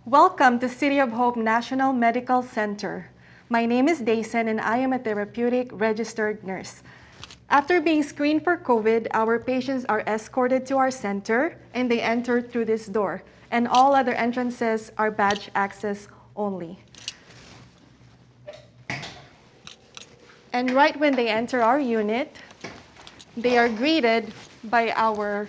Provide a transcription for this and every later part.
Welcome to City of Hope National Medical Center. My name is Dayson and I am a therapeutic registered nurse. After being screened for COVID, our patients are escorted to our center and they enter through this door. And all other entrances are badge access only. And right when they enter our unit, they are greeted by our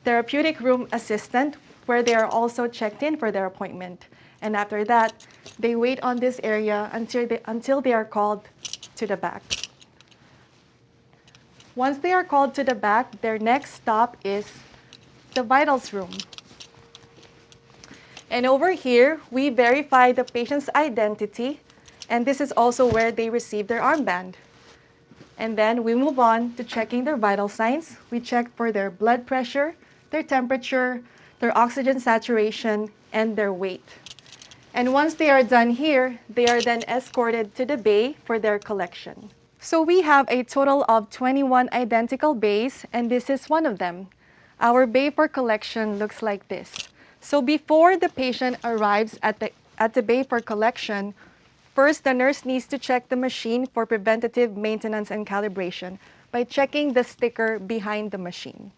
therapeutic room assistant, where they are also checked in for their appointment. And after that, they wait on this area until they are called to the back. Once they are called to the back, their next stop is the vitals room. And over here, we verify the patient's identity, and this is also where they receive their armband. And then we move on to checking their vital signs. We check for their blood pressure, their temperature, their oxygen saturation, and their weight. And once they are done here, they are then escorted to the bay for their collection. So we have a total of 21 identical bays, and this is one of them. Our bay for collection looks like this. So before the patient arrives at the bay for collection, first the nurse needs to check the machine for preventative maintenance and calibration by checking the sticker behind the machine.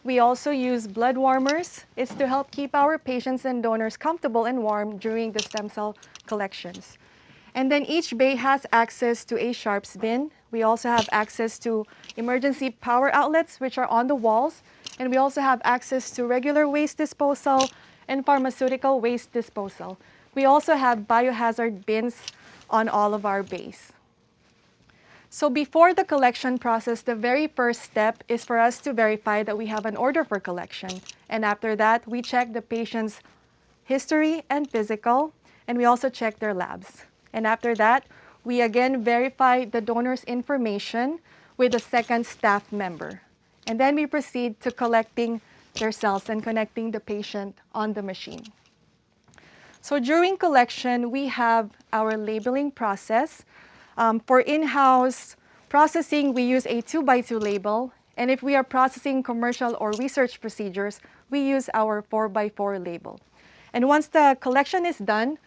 We also use blood warmers. It's to help keep our patients and donors comfortable and warm during the stem cell collections. And then each bay has access to a sharps bin. We also have access to emergency power outlets, which are on the walls. And we also have access to regular waste disposal and pharmaceutical waste disposal. We also have biohazard bins on all of our bays. So before the collection process, the very first step is for us to verify that we have an order for collection. And after that, we check the patient's history and physical, and we also check their labs. And after that, we again verify the donor's information with a second staff member. And then we proceed to collecting their cells and connecting the patient on the machine. So during collection, we have our labeling process. For in-house processing, we use a 2x2 label. And if we are processing commercial or research procedures, we use our 4x4 label. And once the collection is done,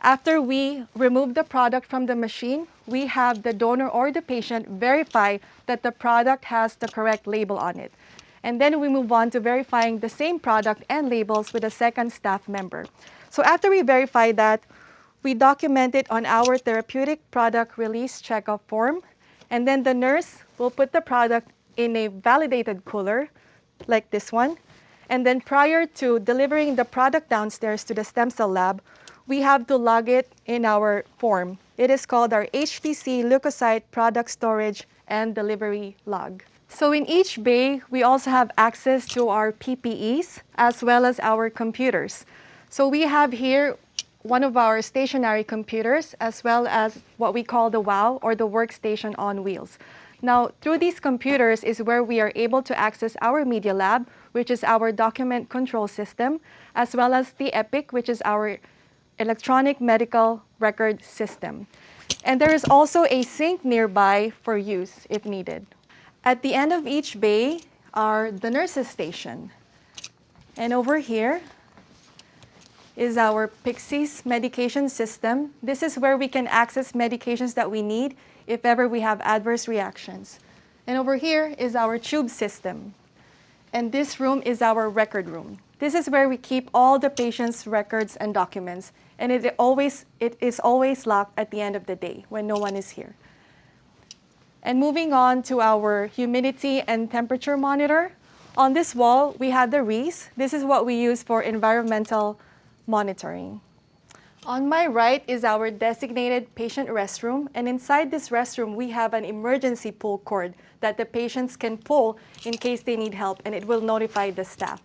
after we remove the product from the machine, we have the donor or the patient verify that the product has the correct label on it. And then we move on to verifying the same product and labels with a second staff member. So after we verify that, we document it on our therapeutic product release checkup form, and then the nurse will put the product in a validated cooler, like this one. And then prior to delivering the product downstairs to the stem cell lab, we have to log it in our form. It is called our HPC leukocyte product storage and delivery log. So in each bay, we also have access to our PPEs as well as our computers. So we have here one of our stationary computers, as well as what we call the WOW, or the workstation on wheels. Now, through these computers is where we are able to access our media lab, which is our document control system, as well as the EPIC, which is our electronic medical record system. And there is also a sink nearby for use if needed. At the end of each bay are the nurse's station. And over here is our Pixie's medication system. This is where we can access medications that we need if ever we have adverse reactions. And over here is our tube system. And this room is our record room. This is where we keep all the patient's records and documents. And it is always locked at the end of the day when no one is here. And moving on to our humidity and temperature monitor. On this wall, we have the REES. This is what we use for environmental monitoring. On my right is our designated patient restroom, and inside this restroom we have an emergency pull cord that the patients can pull in case they need help, and it will notify the staff.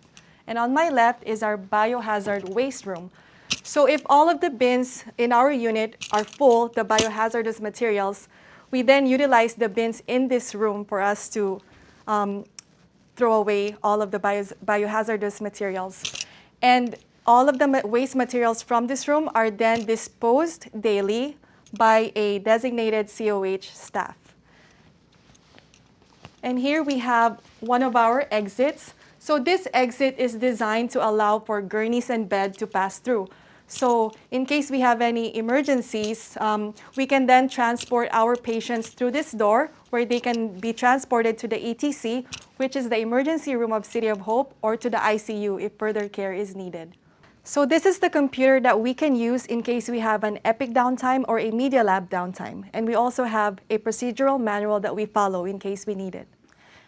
And on my left is our biohazard waste room. So if all of the bins in our unit are full, the biohazardous materials, we then utilize the bins in this room for us to throw away all of the biohazardous materials. And all of the waste materials from this room are then disposed daily by a designated COH staff. And here we have one of our exits. So this exit is designed to allow for gurneys and bed to pass through. So in case we have any emergencies, we can then transport our patients through this door where they can be transported to the ETC, which is the emergency room of City of Hope, or to the ICU if further care is needed. So this is the computer that we can use in case we have an epic downtime or a media lab downtime. And we also have a procedural manual that we follow in case we need it.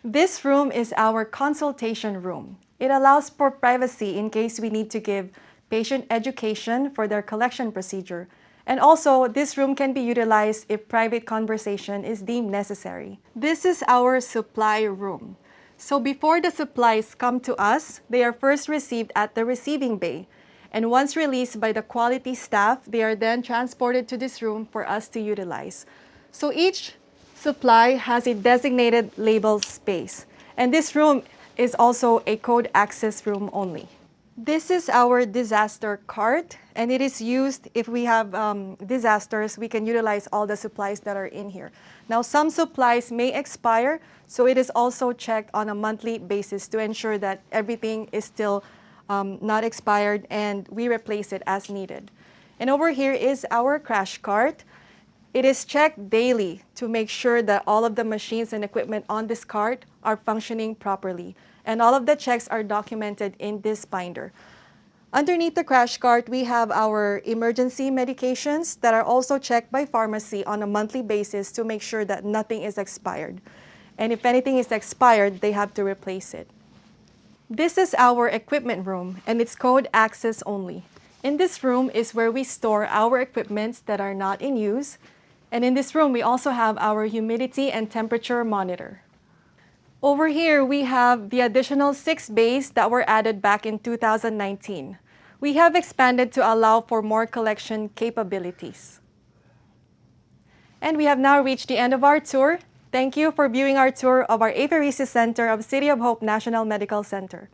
This room is our consultation room. It allows for privacy in case we need to give patient education for their collection procedure. And also, this room can be utilized if private conversation is deemed necessary. This is our supply room. So before the supplies come to us, they are first received at the receiving bay. And once released by the quality staff, they are then transported to this room for us to utilize. So each supply has a designated label space. And this room is also a code access room only. This is our disaster cart, and it is used if we have disasters, we can utilize all the supplies that are in here. Now, some supplies may expire, so it is also checked on a monthly basis to ensure that everything is still not expired, and we replace it as needed. And over here is our crash cart. It is checked daily to make sure that all of the machines and equipment on this cart are functioning properly. And all of the checks are documented in this binder. Underneath the crash cart, we have our emergency medications that are also checked by pharmacy on a monthly basis to make sure that nothing is expired. And if anything is expired, they have to replace it. This is our equipment room, and it's code access only. In this room is where we store our equipments that are not in use. And in this room, we also have our humidity and temperature monitor. Over here, we have the additional 6 bays that were added back in 2019. We have expanded to allow for more collection capabilities. And we have now reached the end of our tour. Thank you for viewing our tour of our apheresis center of City of Hope National Medical Center.